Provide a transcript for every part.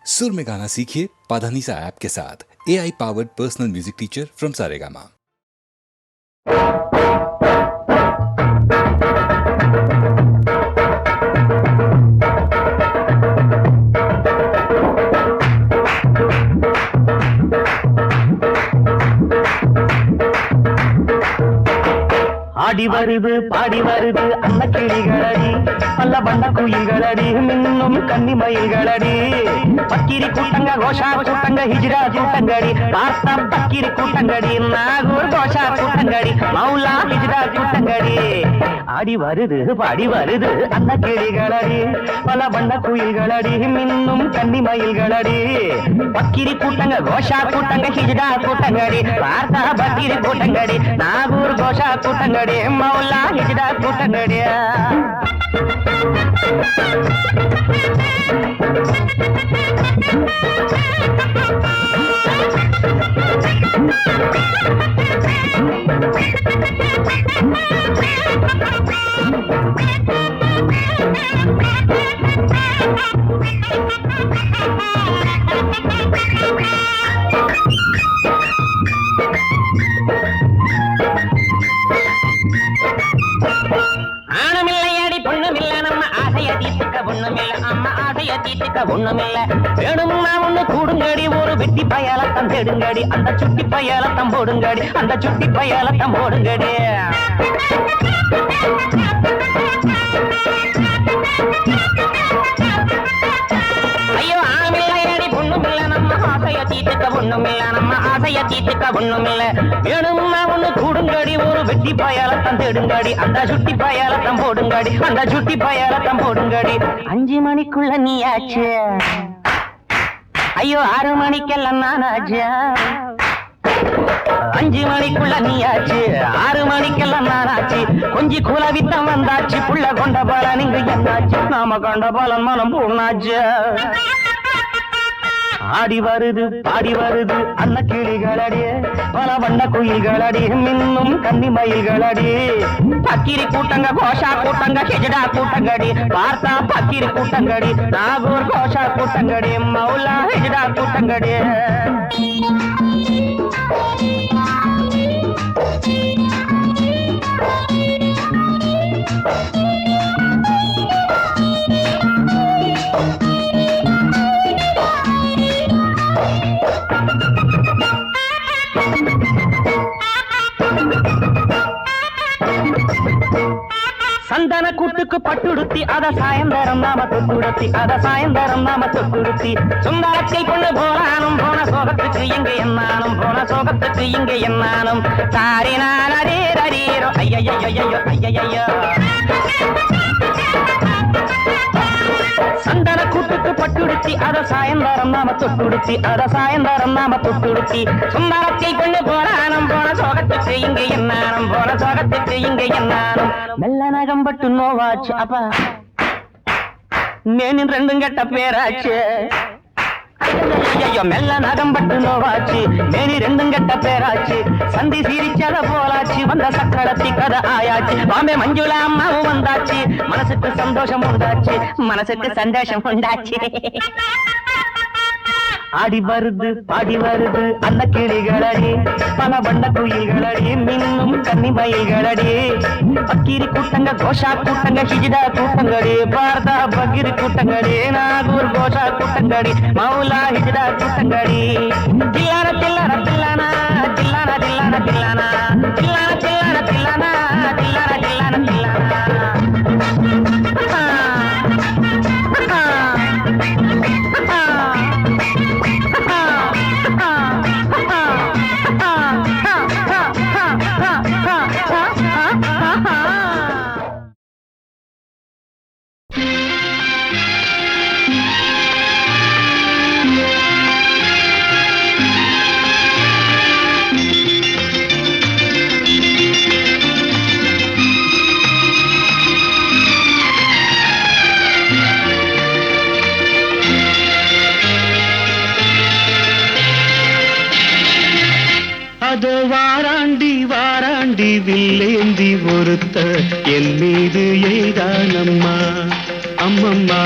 सुर में गाना सीखिए पाधानीसा ऐप के साथ AI powered personal music teacher from Saregama. ஆடி வருது பாடி வருது அன்ன கிளிகளடி பல்ல வண்ண குயில்களடி மின்னும் கன்னி மயில்களடி பக்கிரி கூட்டங்க கோஷா கூட்டங்க ஹிஜ்ரா கூட்டங்கடி பார்த்தா பக்கிரி கூட்டங்கடி நாகூர் கோஷா கூட்டங்கடி மௌலா ஹிஜ்ரா கூட்டங்கடி ஆடி வருது பாடி வருது அன்ன கிளிகளடி பல வண்ண குயில்களடி மின்னும் கன்னி மயில்களடி பக்கிரி கூட்டங்க கோஷா கூட்டங்க ஹிஜ்ரா கூட்டங்கடி பார்த்தா பக்கிரி கூட்டங்கடி நாகூர் கோஷா கூட்டங்கடி மௌலா ஹிஜ்ரா கூட்டங்கடி. ஆனமில்லையடி பொண்ணுமில்ல நம்ம ஆசைய தீர்த்துக்க ஒண்ணுமில்ல அம்மா ஆசைய தீர்த்துக்க ஒண்ணுமில்ல வேணும்னா ஒண்ணு கூடுங்கடி ஒரு வெட்டி பயலத்தம் தேடுங்கடி அந்த சுட்டி பயலத்தம் போடுங்கடி அந்த சுட்டி பயலத்தம் போடுங்கடி. ஐயோ ஆமில்லையடி பொண்ணுமில்ல நம்ம ஆசைய தீர்த்துக்க ஒண்ணுமில்ல நம்ம ஆசைய தீர்த்துக்க ஒண்ணுமில்ல வேணும்னா ஒண்ணு கூடுங்கடி ஒரு வெட்டி பயலத்தம் தேடுங்கடி அந்த சுட்டி பயலத்தம் போடுங்கடி அந்த சுட்டி பயலத்தம் போடுங்கடி. 5 மணிக்குள்ள நீயாச்சு ஐயோ 6 மணிக்கெல்லாம் நானாச்சு 5 மணிக்குள்ள நீயாச்சு 6 மணிக்கெல்லாம் நானாச்சு கொஞ்சி குலவித்தம் வந்தாச்சு புள்ள கொண்ட பலன் இங்கு என்னாச்சு நாம கொண்ட பலன் மனம் பூர்ணாச்சு. ஆடி வருது பாடி வருது அன்ன கிளிகளடி பல வண்ண குயில்களடி மின்னும் கன்னி மயில்களடி பக்கிரி கூட்டங்க கோஷா கூட்டங்க ஹிஜ்ரா கூட்டங்கடி பார்த்தா பக்கிரி கூட்டங்கடி நாகூர் கோஷா கூட்டங்கடி மௌலா ஹிஜ்ரா கூட்டங்கடி. சந்தன கூட்டுக்கு பட்டுடுத்தி அத சாயந்தரம் நாம தொட்டுடுத்தி அத சாயந்தரம் நாம தொட்டுடுத்தி சுந்தரத்தில் கொண்டு போனானும் போன சோகத்துக்கு இங்க என்னானும் போன சோகத்துக்கு இங்க என்னானும் சாரினான் அரீரீரோ ஐயையோ ஐயையோ. சந்தன கூட்டுக்கு பட்டுடுத்தி அத சாயந்தரம் நாம தொட்டுடுத்தி அத சாயந்தரம் நாம தொட்டுடுத்தி சுந்தரத்தில் கொண்டு போனானும் போன சோகத்துக்கு இங்க என்னானும் போன சோகத்துக்கு இங்க என்னானும் மெல்ல நகம்பட்டு நோவாச்சு அப்பா மேனின் ரெண்டும் கெட்ட பேராச்சு ஐயோ மெல்ல நகம்பட்டு நோவாச்சு மேனி ரெண்டும் கெட்ட பேராச்சு சந்தி சிரிச்சத போலாச்சு வந்த சக்கரத்தி கதை ஆயாச்சு பாம்பே மஞ்சுளா அம்மாவும் வந்தாச்சு மனசுக்கு சந்தோஷம் உண்டாச்சு மனசுக்கு சந்தோஷம் உண்டாச்சு. ஆடி வருது பாடி வருது அன்ன கிளிகளடி பல வண்ண குயில்களடி மின்னும் கன்னி மயில்களடி பக்கிரி கூட்டங்க கோஷா கூட்டங்க ஹிஜ்ரா கூட்டங்கடி பார்த்தா பக்கிரி கூட்டங்கடி நாகூர் கோஷா கூட்டங்கடி மௌலா ஹிஜ்ரா கூட்டங்கடி. தில்லான தில்லான தில்லானா தில்லான தில்லான தில்லானா தில்லான தில்லான தில்லானா தில்லான தில்லான தில்லானா. அதோ வாராண்டி வாராண்டி வில்லேந்தி ஒருத்த என் மீது எய்தானம்மா அம்மம்மா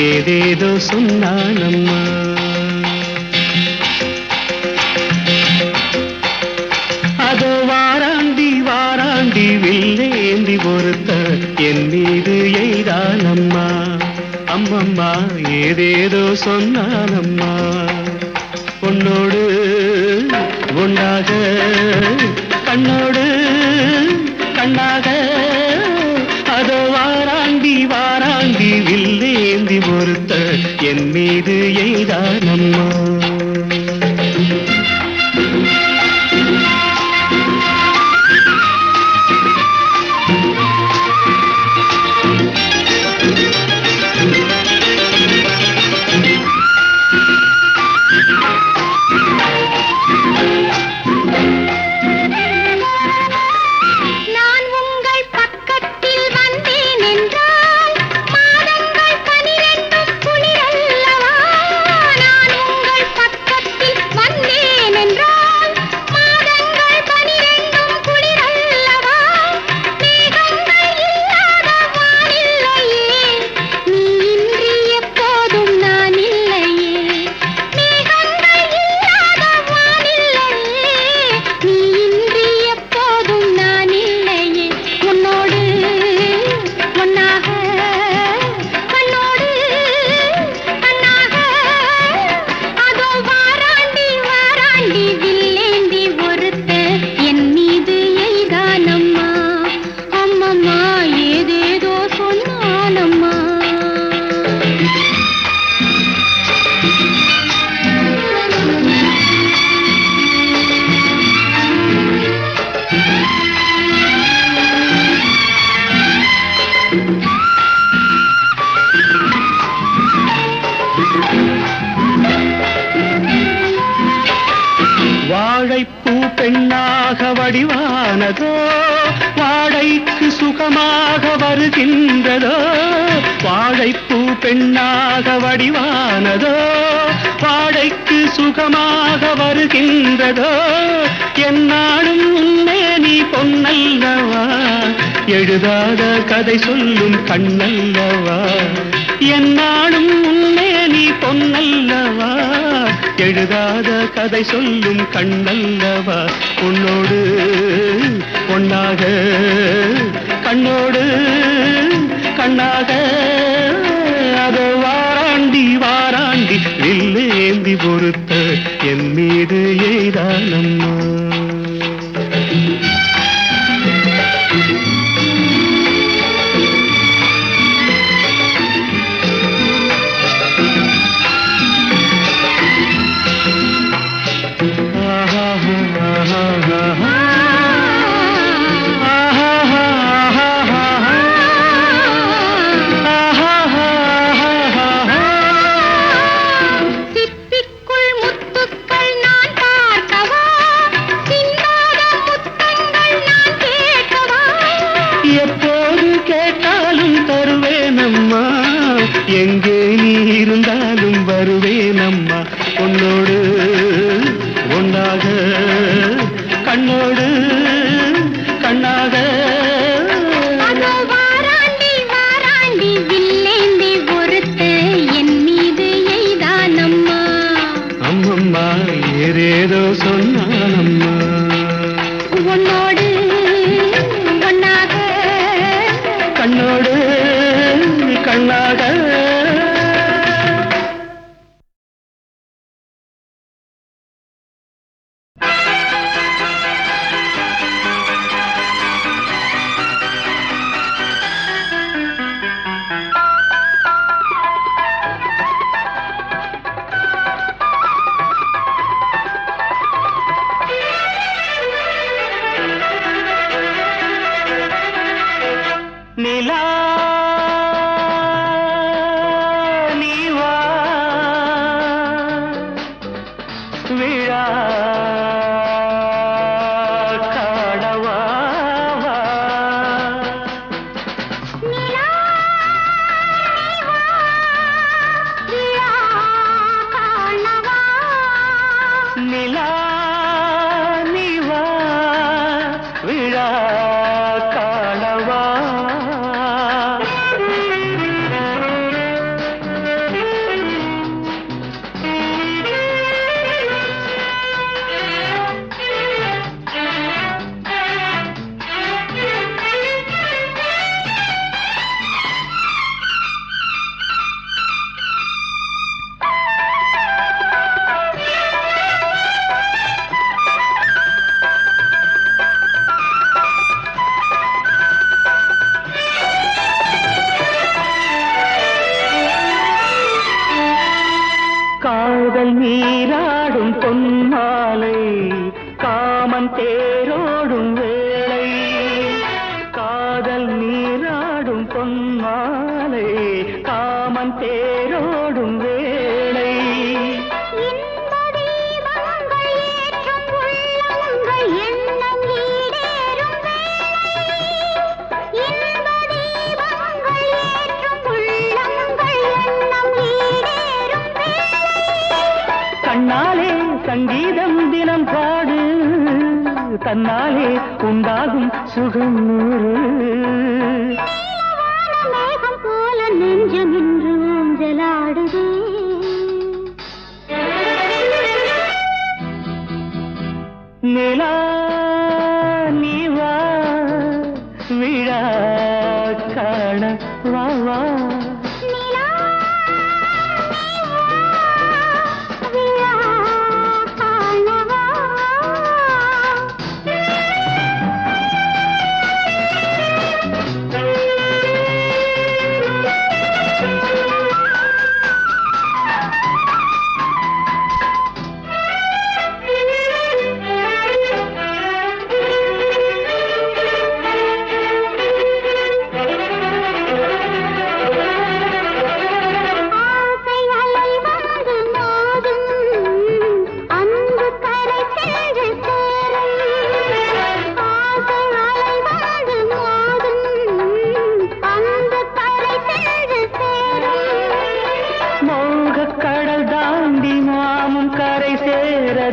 ஏதேதோ சொன்னானம்மா. ஏதேதோ சொன்னானம்மா உன்னோடு உண்டாக கண்ணோடு கண்ணாக அதோ வாராண்டி வாராண்டி வில்லேந்தி ஒருத்த என் மீது எய்தானம்மா வாழைப்பூ பெண்ணாக வடிவானதோ வாடைக்கு சுகமாக வருகின்றதோ வாழைப்பூ பெண்ணாக வடிவானதோ வாடைக்கு சுகமாக வருகின்றதோ என்னாலும் உன்னே நீ பொன்னல்லவா எழுதாத கதை சொல்லும் கண்ணல்லவா என்னாலும் உன்னே நீ பொன்னல்லவா எழுதாத கதை சொல்லும் கண்ணல்லவா உன்னோடு பொன்னாக கண்ணோடு கண்ணாக அதோ வாராண்டி வாராண்டி வில்லேந்தி பொறுத்த என் மீது எய்தானம்மா எங்கே நீ இருந்தாலும் வருவேனம்மா உன்னோடு ஒன்றாக கண்ணோடு கண்ணாக வாராண்டி வாராண்டி வில்லேந்தி பொறுத்த என் மீது எய்தானம்மா அம்மம்மா ஏதேதோ சொன்னானம்மா உன்னோடு ஒன்னாக கண்ணோடு கண்ணாக நிலா நீவா விழா காணவா நிலா நீவா விழா காணவா காதல் நீராடும் பொன்மாலை காமன் தேரோடும் வேளை காதல் நீராடும் பொன்மாலை காமன் தேரோடும் வேளை கண்ணாலே சங்கீதம் தினம் பாடு தன்னாலே உண்டாகும் சுகம் மேகம் போல நெஞ்சம் என்று ஊஞ்சலாடுதே நிலா நீ வா விழா காண வா வா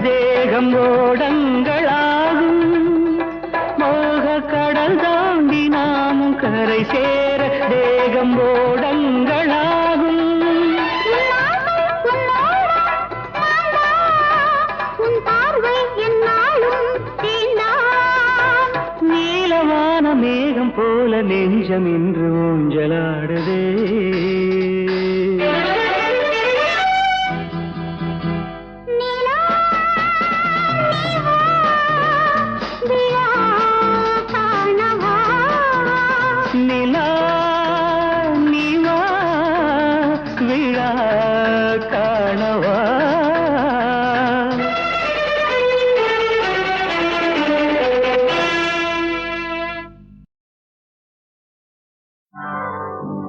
தேகம் ஓடங்களாகும் மோக கடல் தாண்டி நாமும் கரை சேர தேகம் ஓடங்களாகும் நீலவான மேகம் போல நெஞ்சம் இன்று ஊஞ்சலாடுதே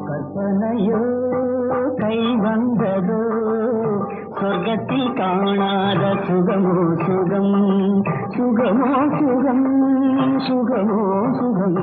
கற்பனையோ கை வந்ததோ சொர்க்கத்தில் காணாத சுகமோ சுகம் சுகமோ சுகம் சுகமோ சுகம்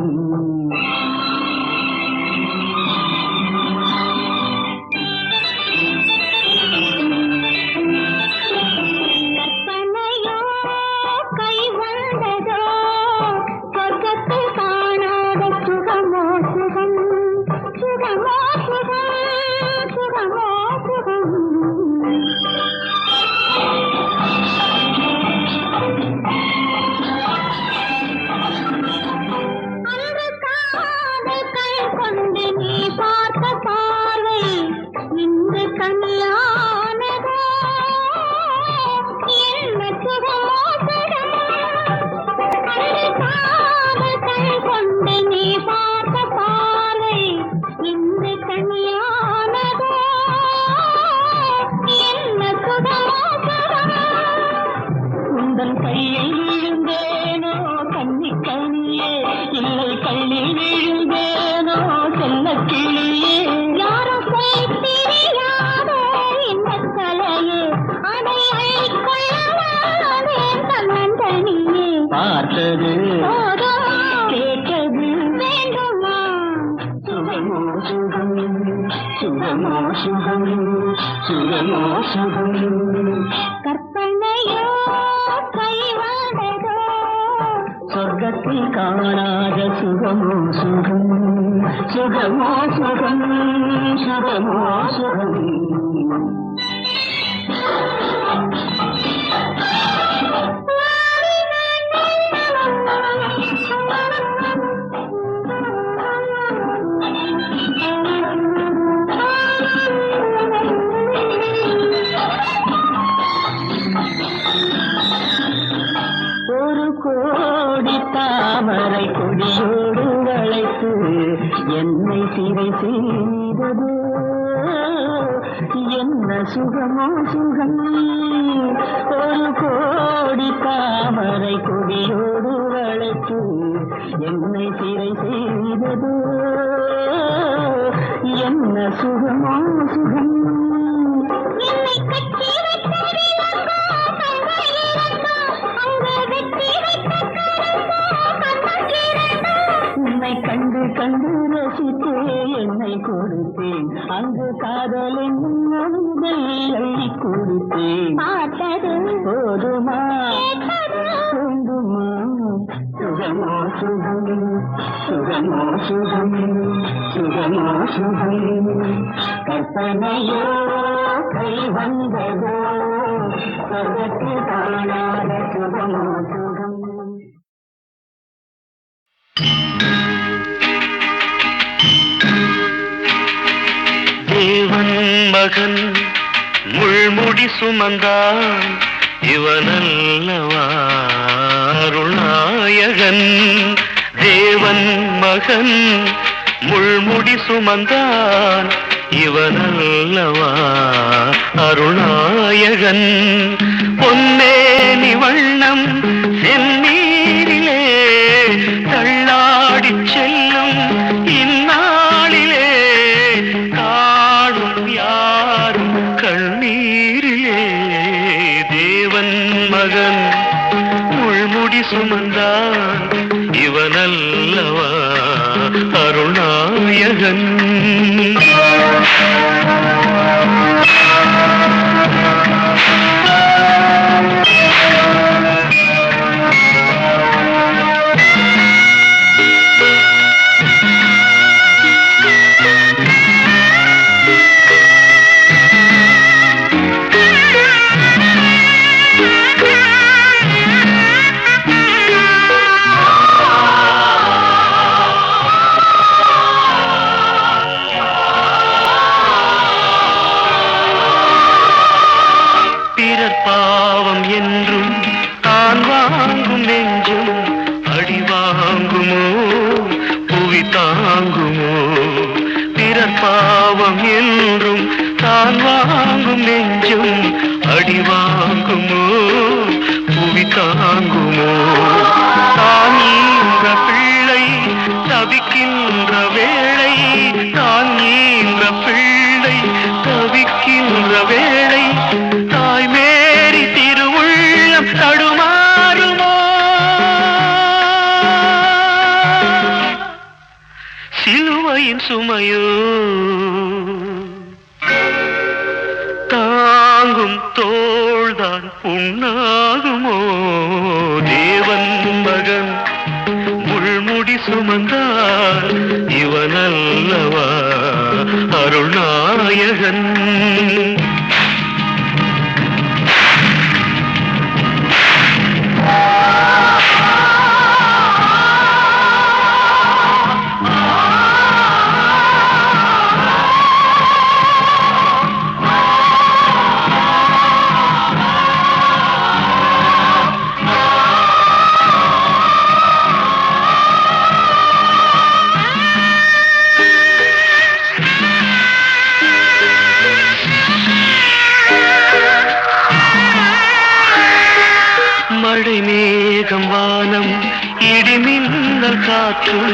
பார்த்தது கேட்டது வேண்டுமா சுகமோ சுகம் சுகமோ சுகம் சுகமோ சுகம் கற்பனையோ கைவாடதோ சொர்க்கத்தில் காணாத சுகமோ சுகம் சுகமோ சுகம் சுகமோ சுகம் தாமரை கொடியோடு வளைத்து என்னை சிறை செய்தது என்ன சுகமோ சுகம் ஒரு கோடி தாமரை கொடியோடு வளைத்து என்னை சிறை செய்தது என்ன சுகமோ சுகம் என்னை கட்டி வைத்த விளக்கோ கண்களிரண்டோ, அங்கு வெட்டி வைத்த கரங்கோ கண்ணங்கிரண்டோ. உன்னை கண்டு கண்டு ரசித்தே என்னை கொடுத்தேன் அங்கு காதல் என்னும் மனதை அள்ளி கொடுத்தேன் பார்த்தது போதுமா கேட்டது வேண்டுமா சுகமோ சுகம் சுகமோ சுகம் சுகமோ சுகம் கற்பனையோ கை வந்ததோ சொர்க்கத்தில் காணாத சுகமோ சுகம் தேவன் மகன் முள்முடி சுமந்தான் இவனல்லவா அருள்நாயகன் தேவன் மகன் முள்முடி சுமந்தான் இவனல்லவா அருள்நாயகன் பொன்னேனி வண்ணம் செந்நீரிலே தள்ளாடிச் செல்லும் இந்நாளிலே காணும் யாரும் கண்ணீரிலே தேவன் மகன் முள்முடி சுமந்தான் இவனல்லவா அருள்நாயகன் பாவம் என்றும் தான் வாங்கும் நெஞ்சும் அடி வாங்குமோ புவி தாங்குமோ பிறர் பாவம் என்றும் தான் வாங்கும் நெஞ்சும் அடி வாங்குமோ புவி தாங்குமோ தான் ஈன்ற பிள்ளை தவிக்கின்ற வேளை தான் ஈன்ற பிள்ளை தவிக்கின்ற வேளை தாய் மேரி திருவுள்ளம் தடுமாறுமோ சிலுவையின் சுமையோ தாங்கும் தோள்தான் புண்ணாகுமோ தேவன் மகன் முள்முடி சுமந்தார் இவனல்லவா அருள்நாயகன் மழை மேகம் வானம் இடிமின்னல் காற்றும்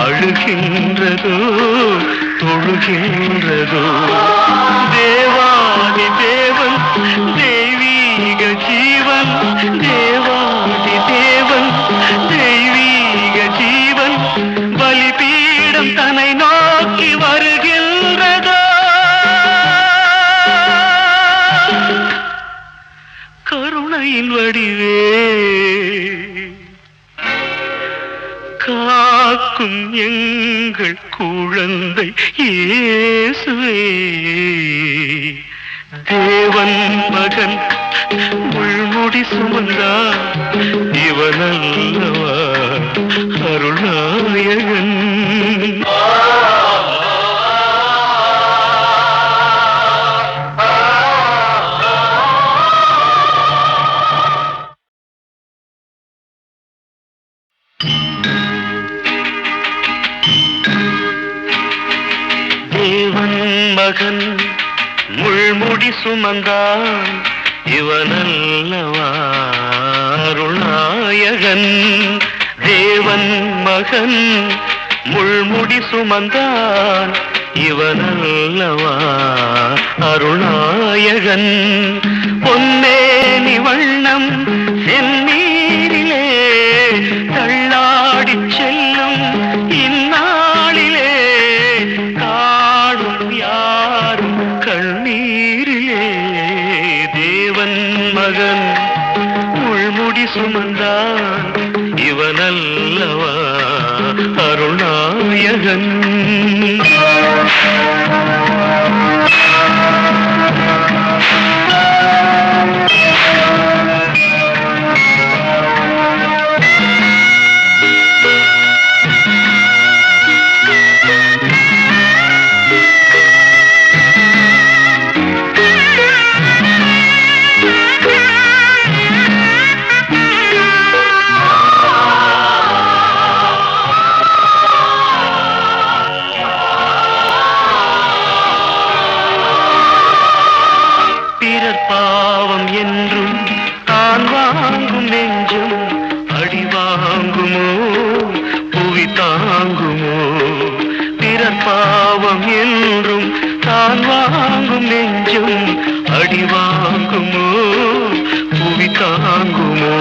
அழுகின்றதோ தொழுகின்றதோ தேவாதி தேவன் தெய்வீக ஜீவன் தேவாதி தேவன் தெய்வீக ஜீவன் பலிபீடம் தன்னை நோக்கி வருகின்றதோ கருணையின் வடிவே காக்கும் எங்கள் குழந்தை இயேசுவே தேவன் மகன் முள்முடி சுமந்தார் இவனல்லவா அருள்நாயகன் தேவன் மகன் சுமந்தான் இவனல்லவா அருள்நாயகன் தேவன் மகன் முள்முடி சுமந்தான் இவனல்லவா அருள்நாயகன் பொன்னேனி வண்ணம் செந்நீரிலே தள்ளாடிச் செல்லும் இந்நாளிலே காணும் யாரும் கண்ணீரிலே தேவன் மகன் முள்முடி சுமந்தான் இவனல்லவா அருள்நாயகன் பாவம் என்றும் தான் வாங்கும் நெஞ்சும் அடி வாங்குமோ புவி தாங்குமோ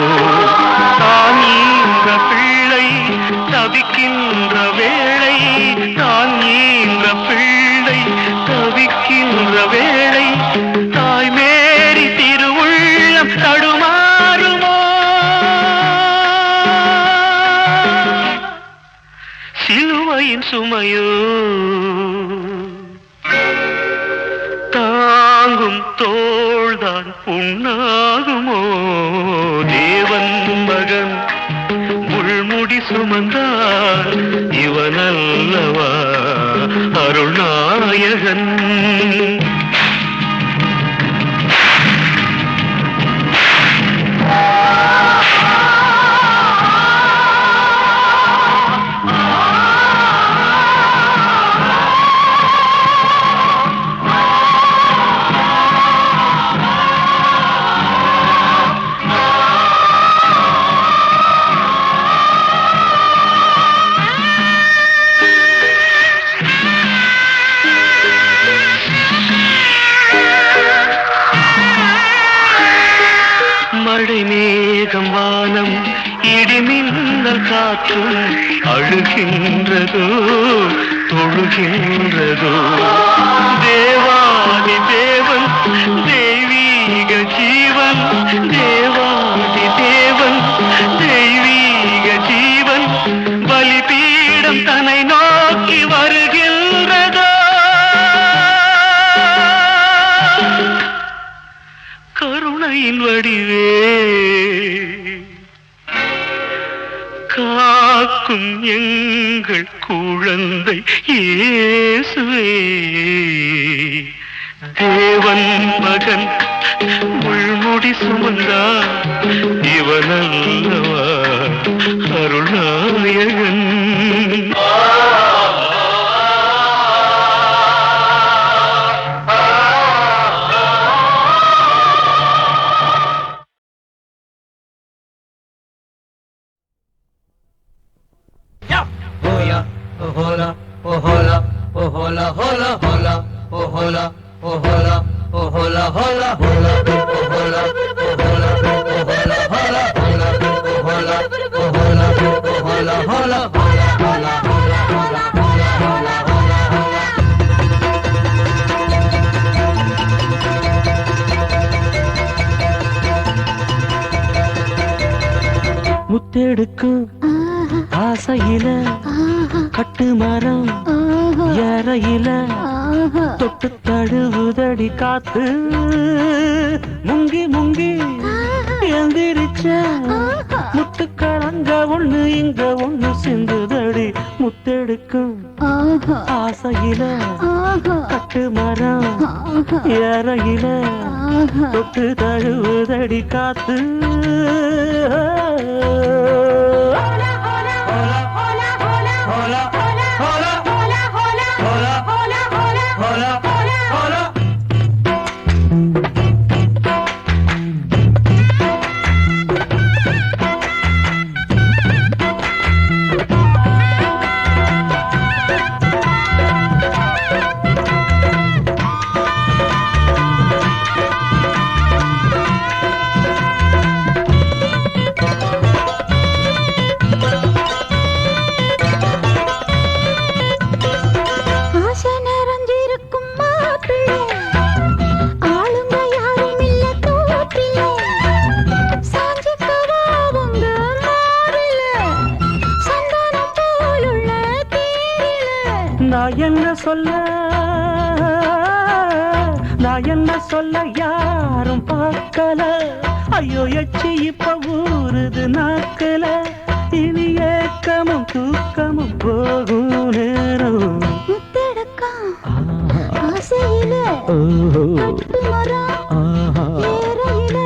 தான் ஈன்ற பிள்ளை தவிக்கின்ற வேளை தான் ஈன்ற பிள்ளை தவிக்கின்ற வேளை தாய் மேரி திருவுள்ளம் தடுமாறுமோ சிலுவையின் சுமையோ தாங்கும் தோள்தான் புண்ணாகுமோ தேவன் மகன் முள்முடி சுமந்தார் இவனல்லவா அருள்நாயகன் மழை மேகம் வானம் இடிமின்னல் காற்றும் அழுகின்றதோ தொழுகின்றதோ தேவாதி தேவன் தெய்வீக ஜீவன் தேவாதி தேவன் தெய்வீக ஜீவன் பலிபீடம் தன்னை நோக்கி வருகின்றதோ கருணையின் வடிவே காக்கும் எங்கள் குழந்தை இயேசுவே தேவன் மகன் முள்முடி சுமந்தார் இவனல்லவா அருள்நாயகன் முத்தெடுக்கும் ஆசையில கட்டு மரம் ஏறையில தொட்டு தழுவுதடி காத்து முங்கி முங்கி எந்திரிச்ச முத்துக்களங்க ஒண்ணு இங்க ஒண்ணு சிந்துதடி முத்தெடுக்கும் ஆசையில கட்டு மரம் ஏறையில தொட்டு தழுவுதடி காத்து சொல்ல நான் என்ன சொல்ல யாரும் பார்க்கல ஐயோ எச்சி இப்ப ஊறுது நாக்கல இனி ஏக்கமும் தூக்கமும் போகும் நேரம் முத்தெடுக்கா ஆசையில கட்டு மரம் ஏறையில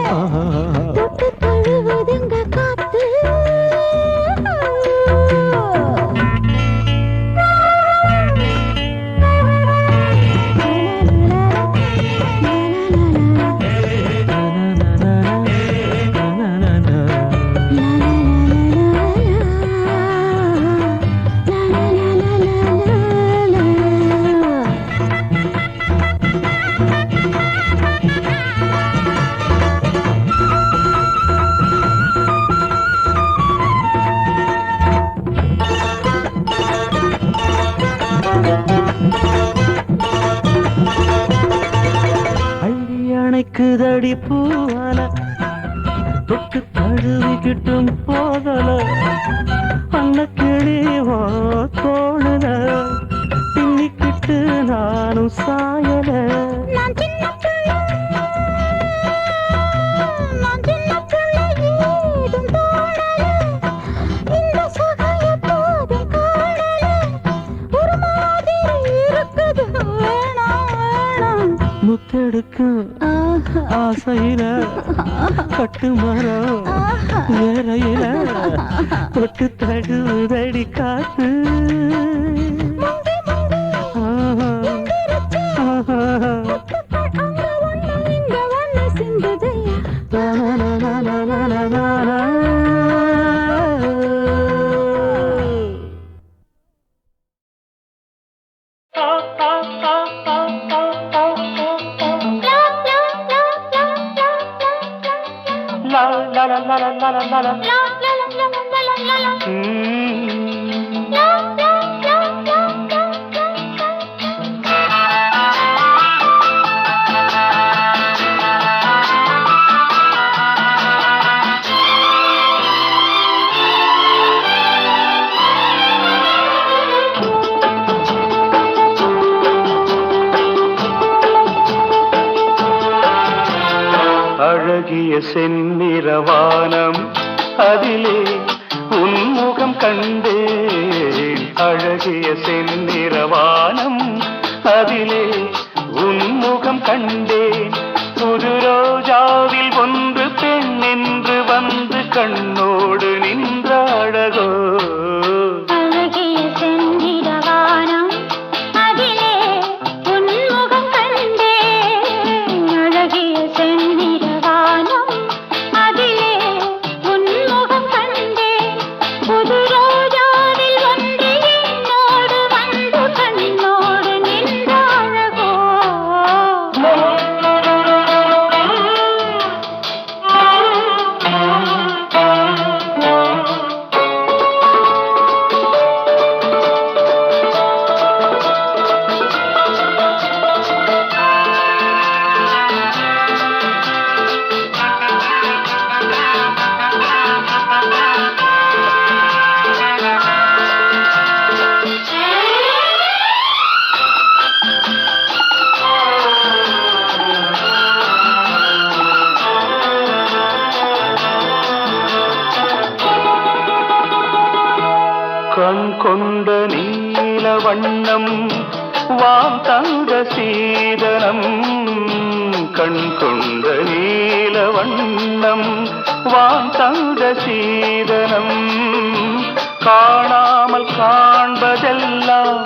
தொட்டு தழுவுதுங்க காத்து அணைக்குதடி பூவால தொட்டு தழுவிக்கிட்டும் போதல அன்ன கிளிவோ தோணுல பின்னிக்கிட்டு நானும் சாயல நான் சின்ன பிள்ளை ஏதும் தோணல இந்த சுகம் எப்போதும் காணல ஒரு மாதிரி இருக்குது வேணாம் வேணாம் முத்தெடுக்கும் ஆசையில கட்டு மரம் ஏறையில தொட்டு தடுதடி காத்து அழகிய செந்நிறவானம் அதிலே உன்முகம் கண்டேன் அழகிய செந்நிறவானம் அதிலே உன்முகம் கண்டேன் புது ரோஜாவில் ஒன்று பெண் என்று வந்து கண்ணோடு நின்ற அழகோ அழகிய செந்திரவானம் அதிலே உன்முகம் கண்டேன் அழகிய செந்திரவானம் அதிலே உன்முகம் கண்டேன் புது ரோஜாவில் ஒன்று என்னோடு வந்து கண்ணோடு நின்ற அழகோ கண் கொண்ட நீல வண்ணம் வாம் தந்த சீதனம் கண் கொண்ட நீல வண்ணம் வாம் தந்த சீதனம் காணாமல் காண்பதெல்லாம்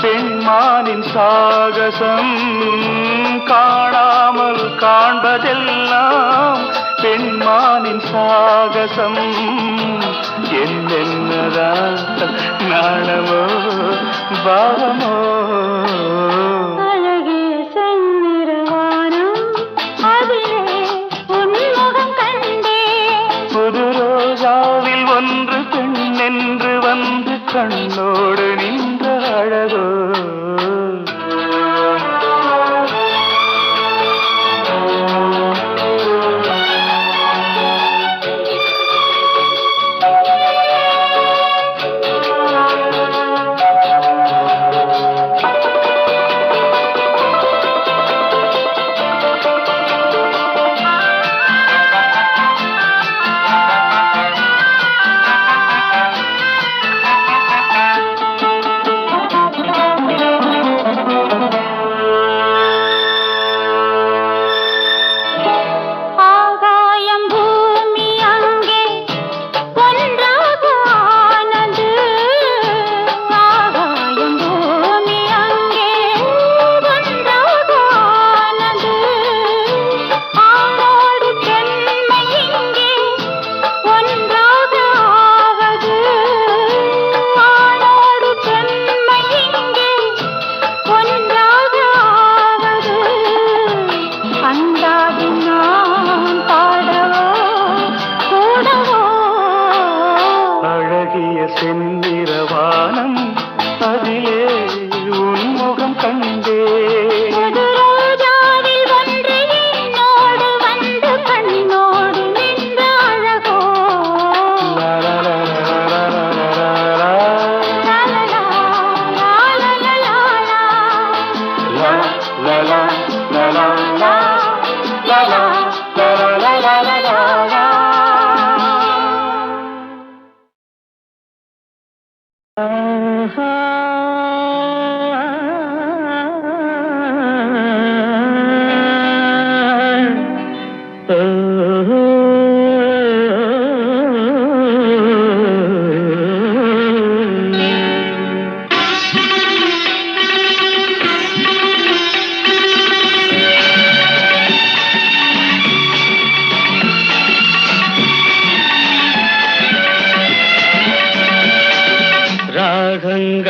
பெண்மானின் சாகசம் காணாமல் காண்பதெல்லாம் பெண்மானின் சாகசம் என்னென்னதான் நாணமோ பாவமோ அழகிய செந்நிறவானம் அதிலே உன்முகம் கண்டேன் புது ரோஜாவில் ஒன்று பெண் என்று வந்து கண்ணோடு நின்ற அழகோ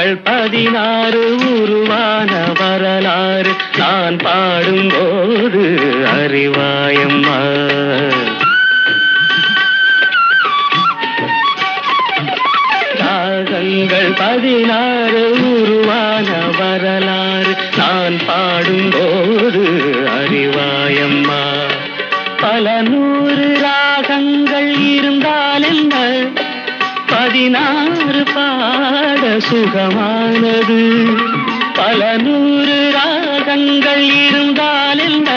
ராகங்கள் 16 உருவான வரலாறு நான் பாடும்போது அறிவாயம்மா. ராகங்கள் 16 உருவான வரலாறு நான் பாடும்போது அறிவாயம்மா. பல நூறு ராகங்கள் இருந்தால் என்ன, 16 பாட சுகமானது. பல நூறு ராகங்கள் இருந்தால் என்ன,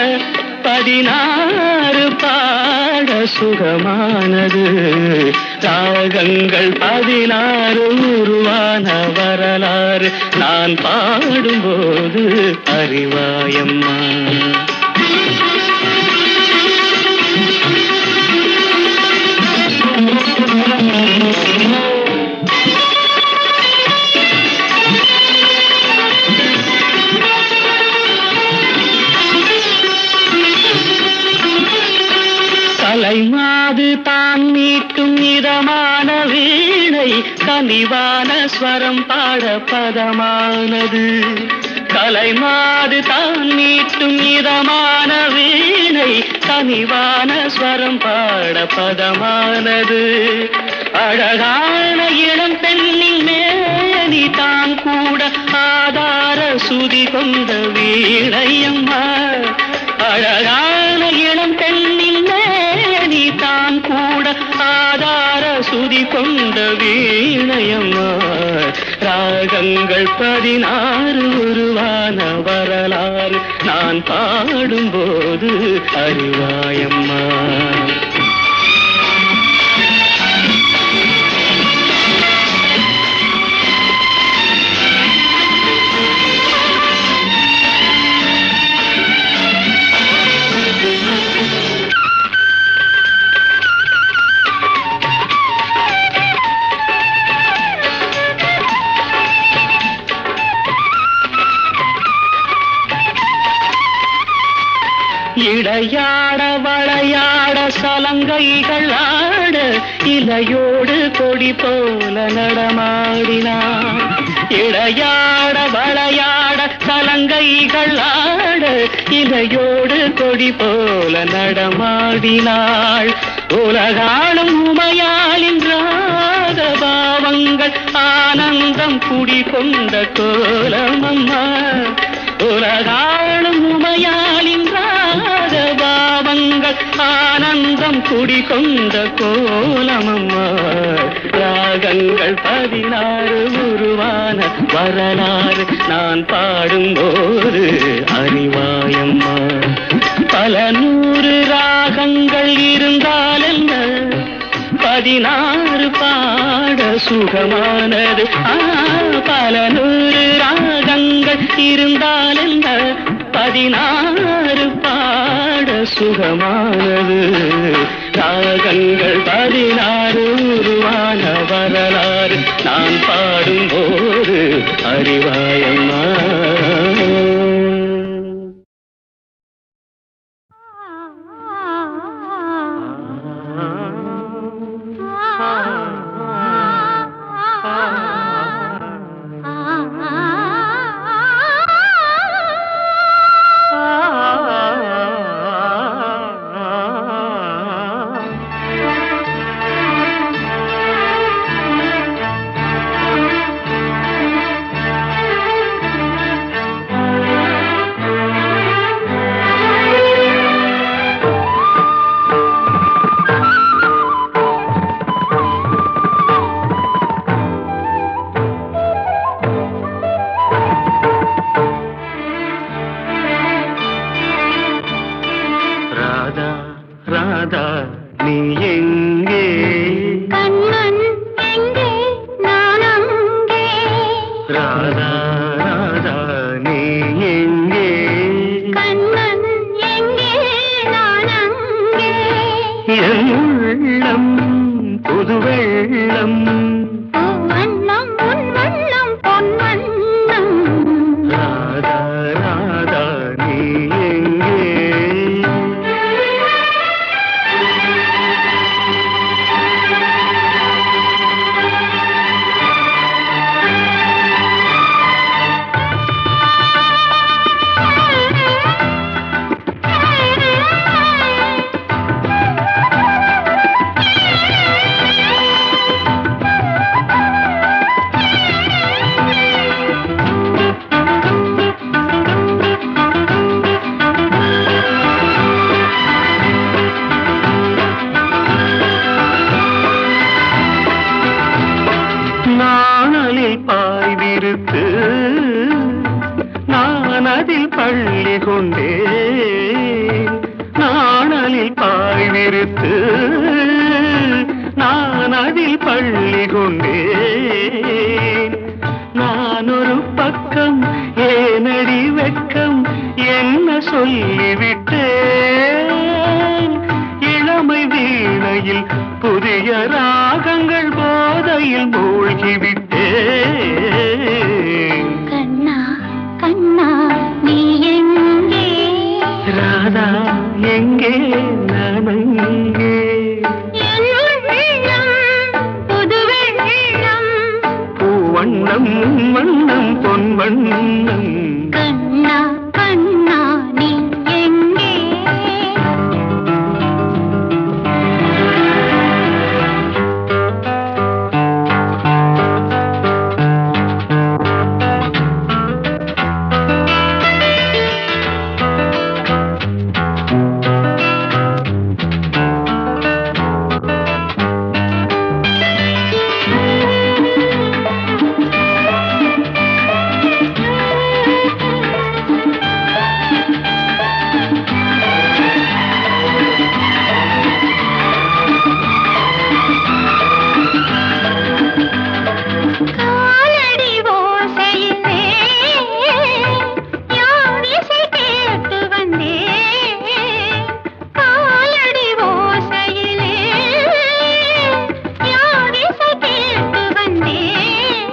16 பாட சுகமானது. ராகங்கள் 16 உருவான வரலாறு நான் பாடும்போது அறிவாயம்மா. கலைமாது தான் மீட்டும் இதமான வீணை, கனிவான ஸ்வரம் பாட பதமானது. கலைமாது தான் மீட்டும் இதமான வீணை, கனிவான ஸ்வரம் பாட பதமானது. அழகான இளம் பெண்ணின் மேனி தான் கூட ஆதார சுதி கொண்ட வீணையம்மா. அழகான இளம் பெண்ணின் மேனி தான் கூட ஆதார சுதி கொண்ட வீணையம்மா. ராகங்கள் 16 உருவான வரலாறு நான் பாடும்போது அறிவாயம்மா. இடையாட வளையாட சலங்கைகள் ஆட, இலையோடு கொடி போல நடமாடினான். இடையாட வளையாட சலங்கைகள் ஆட, இலையோடு கொடி போல நடமாடினாள். உலகாளும் உமையாளின் ராக பாவங்கள் ஆனந்தம் குடிகொண்ட கோலமம்மா. உலகாளும் உமையாளின் ராக பாவங்கள் ஆனந்தம் குடிகொண்ட கோலமம்மா. ராகங்கள் 16 உருவான வரலாறு நான் பாடும்போது அறிவாயம்மா. பல நூறு ராகங்கள் இருந்தால் என்ன, 16 பாட சுகமானது. பல நூறு ராகங்கள் இருந்தால் என்ன, 16 பாட சுகமானது. ராகங்கள் 16 உருவான வரலாறு நான் பாடும்போது அறிவாயம்மா. ராதா நீ எங்கே? கண்ணன் எங்கே நான் அங்கே. ராதா ராதா நீ எங்கே? கண்ணன் எங்கே நான் அங்கே. என் உள்ளம் புது வெள்ளம். வண்ணம் உன் வண்ணம் பொன் வண்ணம். ராதா ராதா நீ எங்கே? எடுத்து நான் அதில் பள்ளி கொண்டேன். நான் ஒரு பக்கம் ஏனடி வெட்கம் என்ன சொல்லிவிட்டேன். இளமை வீணையில் புதிய ராகங்கள் போதையில் மூழ்கிவிட்டேன். கண்ணா கண்ணா நீ எங்கே? ராதா எங்கே நான் அங்கே. என் உள்ளம் புது வெள்ளம். பூவண்ணம் வண்ணம் பொன் வண்ணம். கண்ணா கண்ணா நீ எங்கே? காலடி ஓசையிலே யார் இசை கேட்டு வந்தேன். காலடி ஓசையிலே யார் இசை கேட்டு வந்தேன்.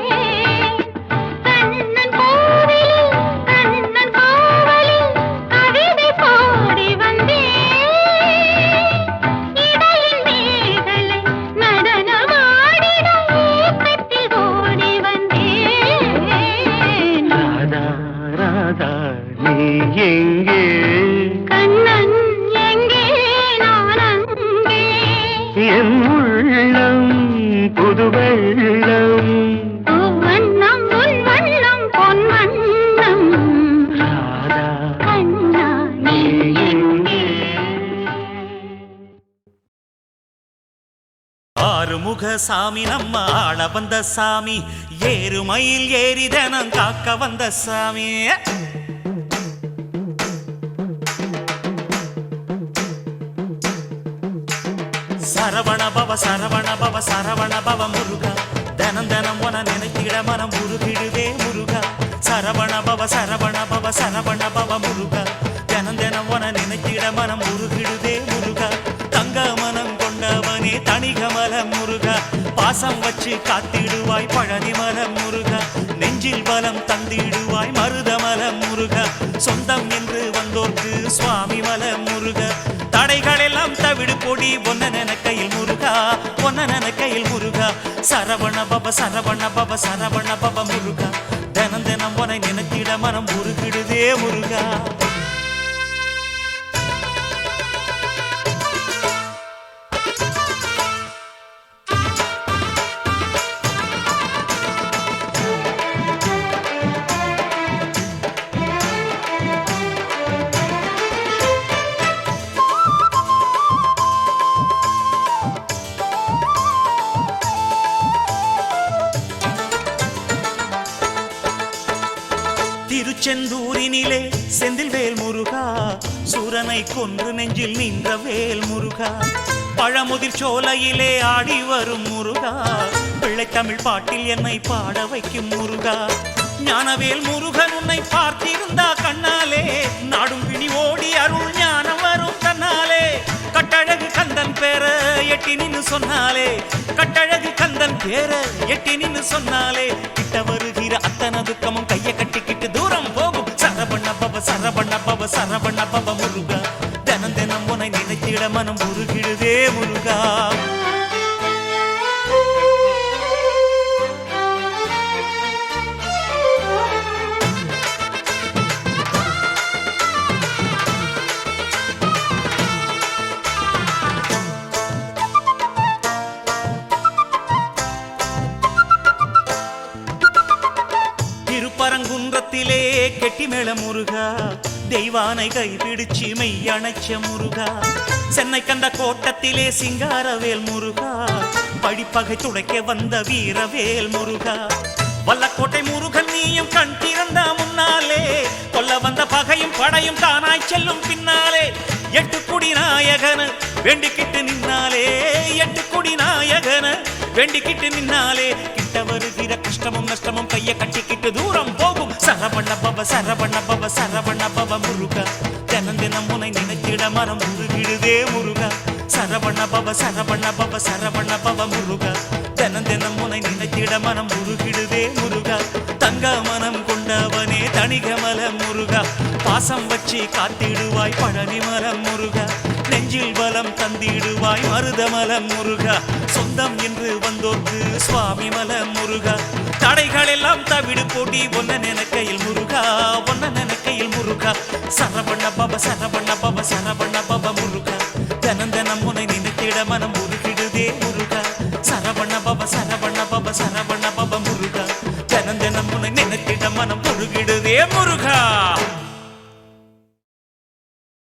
கண்ணன் கோவிலில் கண்ணன் கோவிலில் கவிதை பாடி வந்தேன். இடையின் மேகலை நடனமாடிட ஏக்கத்தில் ஓடி வந்தேன். ராதா ராதா நீ எங்கே? கண்ணன் எங்கே நான் அங்கே. என் உள்ளம் புது வெள்ளம். வண்ணம் உன் வண்ணம் பொன் வண்ணம். ராதா கண்ணா நீ எங்கே? ஆறுமுக சாமி நம்ம ஆள வந்த சாமி, ஏறுமயில் ஏறி தினம் காக்க வந்த சாமி. சரவண பவ சரவண பவ சரவண பவ முருகா, தினம் தினம் உன நினைத்திட மனம் உருகிடுதே முருகா. சரவண பவ சரவண பவ சரவண பவ முருகா, தினம் தினம் உன நினைத்திட மனம் உருகிடுதே முருகா. தங்க மனம் கொண்டவனே தணிகமல முருகா, பாசம் வச்சு காத்திடுவாய் பழனிமல முருகா. நெஞ்சில் பலம் தந்திடுவாய் மருதமல முருகா, சொந்தம் என்று வந்தோர்க்கு சுவாமி மல முருகா. தடைகள் எல்லாம் தவிடு பொடி ஒன்ன நெனக்கையில் முருகா, ஒன்ன நெனக்கையில் முருகா. சரவண பவ சரவண பவ சரவண பவ முருகா, தினம் தினம் உனை நினைத்திட மனம் உருகிடுதே முருகா. திருச்செந்தூரினிலே செந்தில் வேல் முருகா, சூரனை கொன்று நெஞ்சில் நின்ற வேல் முருகா. பழமுதிர் சோலையிலே ஆடி வரும் முருகா, பிள்ளை தமிழ் பாட்டில் என்னை பாட வைக்கும் முருகா. ஞானவேல் முருகன் உன்னை பார்த்திருந்தா கண்ணாலே, நாடும் பிணி ஓடி அருள் ஞானம் வரும் தன்னாலே. கட்டழகு கந்தன் பேர எட்டி நின்னு சொன்னாலே, கட்டழகு கந்தன் பேர எட்டி நின்னு சொன்னாலே. கிட்ட வருகிற அத்தனை துக்கமும் கைய கட்டிக்கிட்டு தூரம் போகும். சரவண பவ சரவண பவ சரவண பவ முருகா, தினம் தினம் உனை நினைத்திட மனம் உருகிடுதே முருகா. திருப்பரங்குன்றத்திலே கெட்டி மேள முருகா, தெய்வானை கைபிடிச்சு மெய்யணைச்ச முருகா. சென்னை கண்ட கோட்டத்திலே சிங்காரவேல் முருகா, படிப்பகை துடைக்க வந்த வீரவேல் முருகா. வல்லக்கோட்டை முருகன் நீயும் கண் திறந்த முன்னாலே, கொல்ல வந்த பகையும் படையும் தானாய் செல்லும் பின்னாலே. எட்டு குடி நாயகன வேண்டிக்கிட்டு நின்னாலே எட்டு குடி நாயகன வேண்டிக்கிட்டு நின்னாலே கிட்ட வருகிற கஷ்டமும் நஷ்டமும் கைய கட்டிக்கிட்டு தூரம் போகும் சரவண பவ சரவண பவ சரவண பவ முருகா தினம் தினம் உனை நினைத்திட மனம் முருகிடுதே முருகா சரவண பவ சரவண பவ சரவண பவ முருகா தினம் தினம் உனை நினைத்திட மனம் முருகிடுதே முருகா தங்க மனம் கொண்டவனே தணிகமலம் முருகா பாசம் வச்சு காத்திடுவாய் பழனி மலம் முருகா நெஞ்சில் பலம் தந்திடுவாய் மருதமலம் முருகா சொந்தம் என்று வந்தோர்க்கு சுவாமி மலம் முருகா தடைகள் எல்லாம் தவிடு போட்டி ஒன்ன நினைக்கையில் முருகா ஒன்ன நினைக்கையில் முருகா சரவண பவ சரவண பவ சரவண பவ முருகா தினம் தினம் உனை நினைத்திட மனம் முருகிடுதே முருகா சரவண பவ சரவண பவ சரவண பவ முருகா தினம் தினம் உனை நினைத்திட மனம் முருகிடுதே முருகா